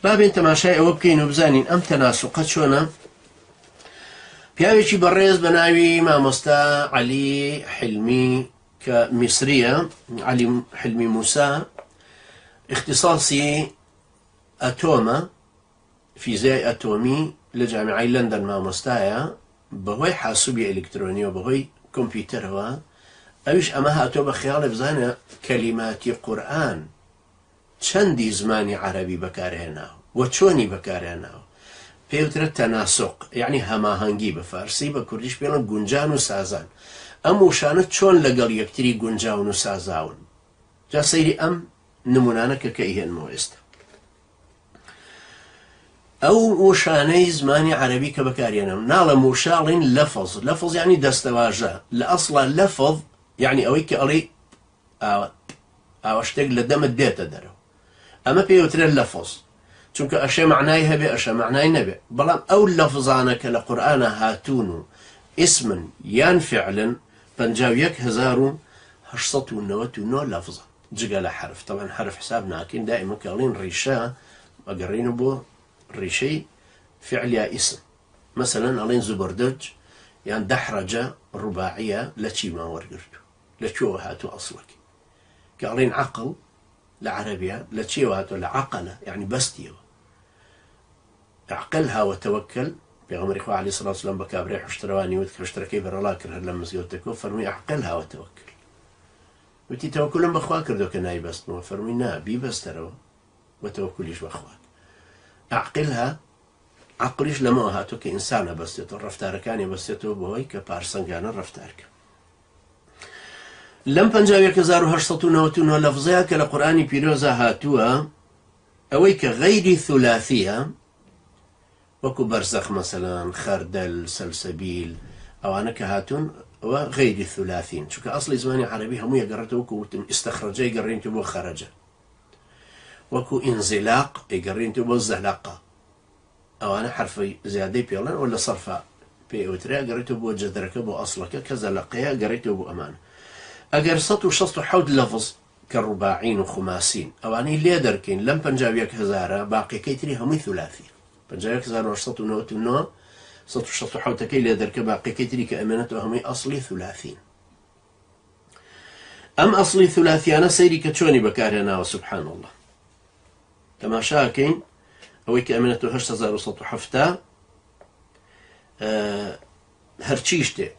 بابين تەماشای ئەوە بکەین و بزانین ئەم تەناسوقە چۆنە. پیاوێکی بەڕێز بە ناوی مامۆستا عەلی حلمی کە میسریە، عەلی حلمی موسا، اختصاصی ئەتۆمە، فیزیای ئەتۆمی لە جامیعەی لەندەن مامۆستایە، بەهۆی حاسوبی ئەلکترۆنی و بەهۆی کۆمپیوتەرەوە. ئەویش ئەمە هاتۆ بە خەیاڵێ بزانە کەلیماتی قورئان چەندی زمانی عەرەبی بەکارهێناوە و چۆنی بەکارهێناوە. پێوترە تەناسوق، یعنی هەماهەنگی، بە فارسی بە کوردیش پێڵن گونجان و سازان. ئەم وشانە چۆن لەگەڵ یەکتری گونجاون و سازاون. جا سەیری ئەم نمونانە کە هێنمەوە ئێستا. ئەو وشانەی زمانی عەرەبی کە بەکارهێناون ناڵە موشاڵین لەفظ. لەفظ یعنی دەستەواژە. لە ئەسڵا لەفظ یعنی ئەوەی کە ئەڵێ ئاوە شتێک لە دەمت دێتە دەرەوە، ئەمە پێوترێت لەفظ، چونکە ئەشێ معنای هەبێ ئەشە معنای نەبێ. بەڵام ئەو لەفظانە کە لە قورئانە هاتوون و ئیسمن یان فعلن 51899 لەفظە جگە لە حرف. طبعا حرف حساب ناکەین، دائما کەڵین ڕیشە ئەگەڕین بۆ ڕیشەی فعل یا ئیسم. مثلا ئەڵێن زوبەردەج یان دەحرەجە ڕوباعیە لە چیمان وەرگرتو، لە کوێوە هاتوو ئەسڵەکەی. کە ئەڵێن عەقڵ لە عەرەبیە لە چێوە هاتووە؟ لە عەقەلە، یعنی بەستیەوە. عەقلها وتەوەکل، پێغەمبەری خوا عەلەیهی سەڵاتو وەسەلام بە کابرای حوشترەوانی وت کە حوشترەکەی بەرەڵا کرد هەر لە مزگەوتەکەوە، فەرمووی عەقلها وتەوەکل. وتی تەوەکلم بەخوا کردەوە کە نایبەستنەوە، فەرمووی نا بیبەستەرەوە وتەوەکلیش بەخوا. عەقلها، عەقلیش لەمەوە هاتووە کە ئینسانە بەستێتەوە، ڕەفتارەکانی بەستێتەوە بەهۆی کە پارسەنگانە ڕەفتارکە. لەم 51899 لەفزەیە کە لە قورئانی پیرۆزە هاتووە، ئەوەی کە غەیری ثولاثیە، وەکو بەرزەخ مەسەلەن، خەردەل، سەلسەبیل، ئەوانە کە هاتوون ئەوە غەیری ثولاثین، چونکە ئەسڵی زمانی عەرەبی هەموو یەگەڕێتەوە، وەکو وتم ئیستەخرەجە ئەیگەڕێنیتەوە بۆ خەرەجە، وەکو ئینزیلاق ئەیگەڕێنیتەوە بۆ زەلەقە. ئەوانە حرفەی زیادەی پێڵێن، و لە سەرفا پێوترا ئەگەڕێتەوە بۆ جەدرەکە بۆ ئەسڵەکە کە زەلەقەیە ئەگەڕێتەوە بۆ ئەمانە. ئەگەر 167 لەفظ کە ڕوباعین و خماسین ئەوانەی لێ دەرکەین لەم 51,000 باقیەکەی تری هەمووی ثولاثی. 51,899 167ەکەی لێ دەرکە، باقیەکەی تری کە ئەمێنێتەوە هەمووی ئەسڵی ثولاثین. ئەم ئەسڵی ثولاثیانە سەیری کە چۆنی بەکارهێناوە. سبحان الله، تەماشاکەین ئەوەی کە ئەمێنێتەوە 8170 هەرچی شتێ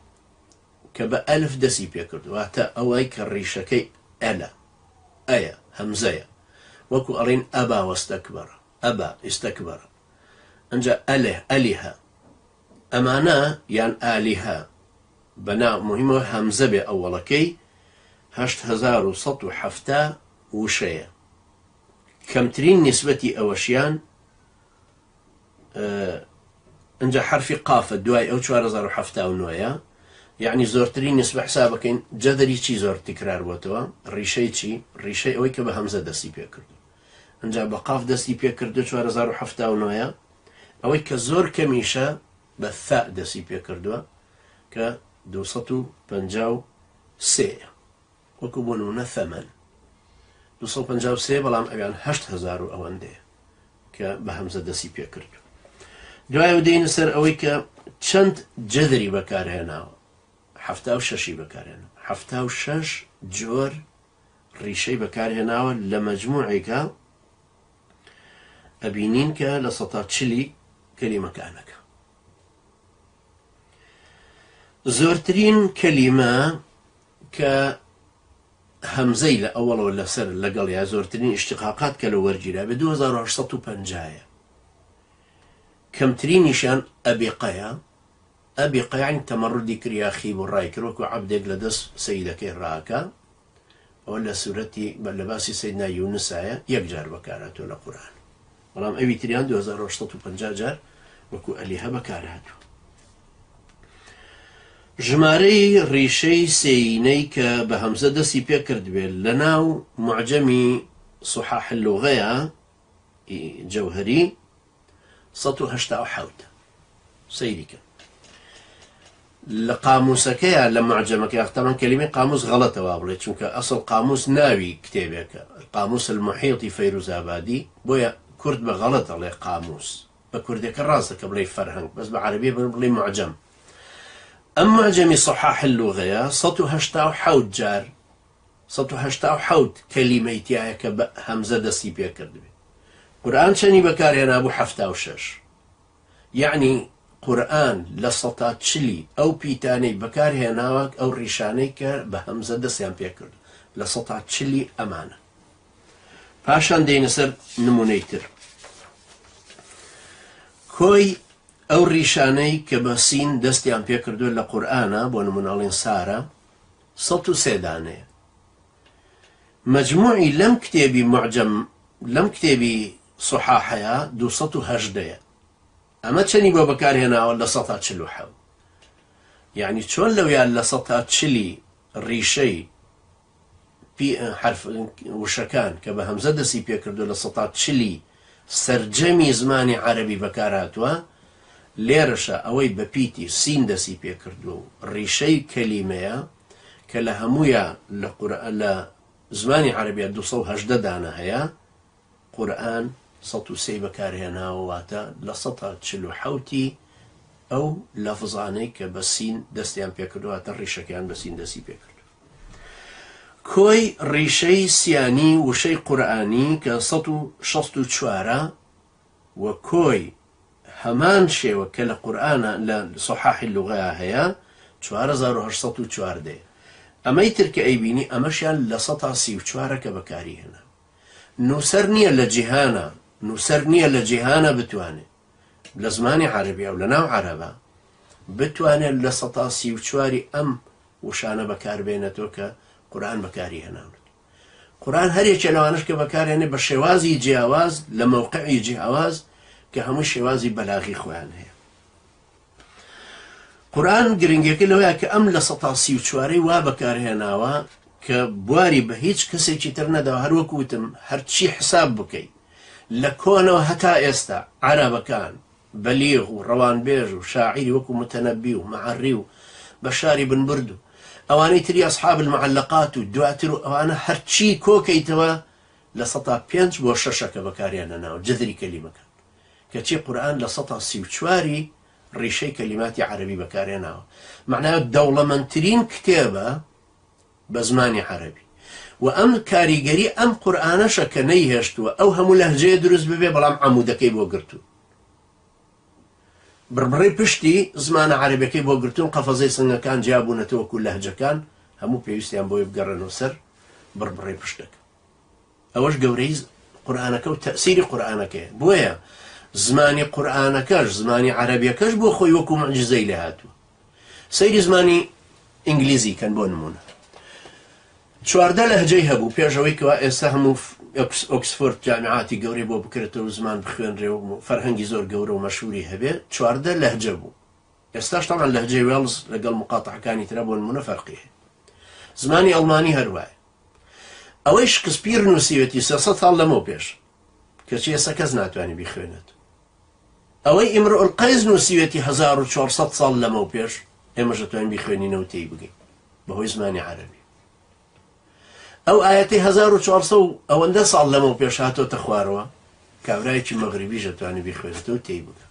کە بە ئەلف دەسی پێکرد، واتە ئەوەی کە ڕیشەکەی ئەلە، ئەیە، هەمزەیە، وەکو ئەڵێن ئەبا وەستەکبەرە، ئەبا ئیستەکبەرە. ئەنجا ئەلێ، ئەلیها، ئەمانە یان ئالیها بەناو مهمەوە هەمزە بێ ئەوەڵەکەی. 8170 وشەیە. کەمترین نیسبەتی ئەوەشیان ئەنجا حرفی قافە دوای ئەو 4079ە، یعنی زۆرترین نسبە حسابەکەین. جەدەری چی زۆر تکرار بۆتەوە؟ ڕیشەی چی؟ ڕیشەی ئەوەی کە بە هەمزە دەستی پێکردو. ئەنجا بە قاف دەستی پێکردو 4079، ئەوەی کە زۆر کەمیشە بە ثا دەستی پێکردووە کە 253، وەکو بۆ نمونە ثەمەن 253، بەڵام ئەویان 8000 و ئەوەندەیە کە بە هەمزە دەستی پێکردو. دوای دێنە سەر ئەوەی کە چەند جەدری بەکارهێناوە. 76 بەکارهێناوە، 76 جۆر ڕیشەی بەکارهێناوە لە مەجموعێکە. ئەبینین کە لە 140 کەلیمەکانەکە. زۆرترین کەلیمە کە هەمزەی لە ئەوڵەوە لەسەر لەگەڵ یا زۆرترین ئیشتقاقات کە لە وەرگیرا بە 2850. کەمترینیشان ئەبیقەیە. ئەبیقە یعنی تەمەڕودی کریاخی بۆ ڕای کرد، وەکو عەبدێک لە دەست سەیدەکەی ڕاکە. ئەوە لە سوورەتی لە باسی سەیدنا یونسایە، یەکجار بەکارهاتوە لە قورئان، بەڵام ئەوی تریان 2850 جار وەکو ئەلیها بەکارهاتوە. ژمارەی ڕیشەی سێینەی کە بە هەمزە دەستی پێکرد بێت لە ناو معجەمی صحاح اللوغەیە جەوهەری 187. سەیریکە لە قاموسەکەیە لە معجەمەکە. یاختەمان کەلیمەی قاموس غەڵەتەوە بڵێت، چونکە ئەسڵ قاموس ناوی کتێبێکە، قاموس المحیطی فەیروزابادی، بۆیە كورد بغلط عليه قاموس بكردك الراسك بلي فرهنگ بس بعربية بلي معجم أم معجمي صحاح اللغة 187 جار 187 كلمة همزة دسي بيا كردبي قرآن شني بكار هنا أبو 76 يعني قرآن لسطا تشلي أو بيتاني بكار هناك أو ريشاني بهمزة دسيان بيا كرد لسطا تشلي أمانة پاشان دێنەسەر نمونەیتر کۆی ئەو ڕیشانەی کە بە سین دەستیان پێ کردووە لە قورئانە بۆ نمونەڵین سارە 103 دانەیە مەجموعی لەم کتێبی معجەم لەم کتێبی سوحاحەیە 218 ئەمە چەندی بۆ بەکارهێناوە لە 147 یعنی چۆن لەویان لە 140 ڕیشەی حرف وشەکان کە بە هەمزە دەستی پێ کردو لە 140 سەرجەمی زمانی عەرەبی بەکارهاتووە لێرەشە ئەوەی بە پیتی سین دەستی پێ کردو و ڕیشەی کەلیمەیە کە لە هەموویە لە زمانی عەرەبیە 218 دانە هەیە قورئان 103 بەکارهێناوە واتە لە 147 ئەو لەفزانەی کە بە سین دەستیان پێ کردوواتە ڕیشەکەیان بە سین دەستی پێ کرد کۆی ڕیشەی سیانی وشەی قورئانی کە 164 و کۆی هەمان شێوە کە لە قورئانە لە سوحاحی اللوغەیە هەیە 4814 ئەمەی تر کە ئەیبینی ئەمەشیان لە 134 کە بەکاری هێنا نووسەر نییە لە جیهانە نووسەر نییە لە جیهانە بتوانێت لە زمانی عەرەبیە و لە ناو عەرەبە بتوانێت لە 134 ئەم وشانە بەکاربێنێتەوە کە قورآن بەکاری هێناوت قورآن هەرێکێ لەوانش کە بەکارهێنێ بە شێوازی جیاواز لە مەوقعی جیاواز کە هەموو شێوازی بەلاغی خۆیان هەیە قورآن گرنگیەکە لەوەیە کە ئەم لە 134 وا بەکارهێناوە کە بواری بە هیچ کەسێکی تر نەداوە هەروەکو وتم هەرچی حساب بکەیت لە کۆنەوە هەتا ئێستا عەرەبەکان بەلیغ و ڕەوانبێژ و شاعیری وەکو متەنەبی و مەعەڕی و بەشاری بن برد و ئەوانەی تری ئەصحاب المعلقات و دواتر و ئەوانە هەرچی کۆکەیتەوە لە 105 بۆ 6 کە بەکاریان هێناوە جذری کەلیمەکان کەچی قورئان لە 134 ڕیشەی کەلیماتی عەرەبی بەکارهێناوە معناوە دەوڵەمەندترین کتێبە بە زمانی عەرەبی و ئەم کاریگەری ئەم قورئانەشە کە نەیهێشتووە ئەو هەموو لەهجەیە دروست ببێ بەڵام عەموودەکەی بۆ گرتووە بربڕی پشتی زمانە عەرەبیەکەی بۆ گرتوون قەفەزەی سنگەکان جیابوونەتەوە وەکو لەهجەکان هەموو پێویستیان بۆی بگەڕێنەوە سەر بربڕی پشتەکە ئەوەش گەورەی قورئانەکە و تەئسیری قورئانەکەیە بۆیە زمانی قورئانەکەش زمانی عەرەبیەکەش بۆ خۆی وەکو موعجزەی لێ هاتووە سەیری زمانی ئینگلیزی کەن بۆ نمونە 14 لەهجەی هەبوو پێشەوەی کەوا ئێستا هەموو ئۆکسفۆرد جامعاتی گەورەی بۆ بکرێتەوە زمان بخوێنرێ و فەرهەنگی زۆر گەورە و مەشهوری هەبێ 14 لەهجە بوو ئێستاش تەمان لەهجەی وێڵز لەگەڵ مقاتەعەکانی ترە بۆ نمونە فەرقی هەیە زمانی ئەڵمانی هەروایە ئەوەی شکسپیر نووسیوەتی 300 ساڵ لەمەوە پێش کەچی ئێستا کەس ناتوانێت بیخوێنێت ئەوەی ئیمرؤ القەیس نووسیوەتی 1400 ساڵ لەمەوە پێش ئێمەش دەتوانین بیخوێنینەوە تێی بگەین بەهۆی زمانی عەرەبی ئەو ئاەتەی 1400 ئەوەندە ساڵ لەمەوە پێش هاتۆتە خوارەوە کابرایەکی مەغریبیش دەتوانێت بیخوێنێتەوە تێی بگە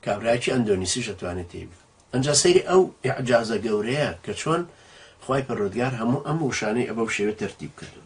کابرایەکی ئەندۆنیسیش دەتوانێت تێی بگە ئەنجا سەیری ئەو ئیعجازە گەورەیە کە چۆن خوای پەروەردگار هەموو ئەم وشانەی ئەبە و شێوە تەرتیب کردو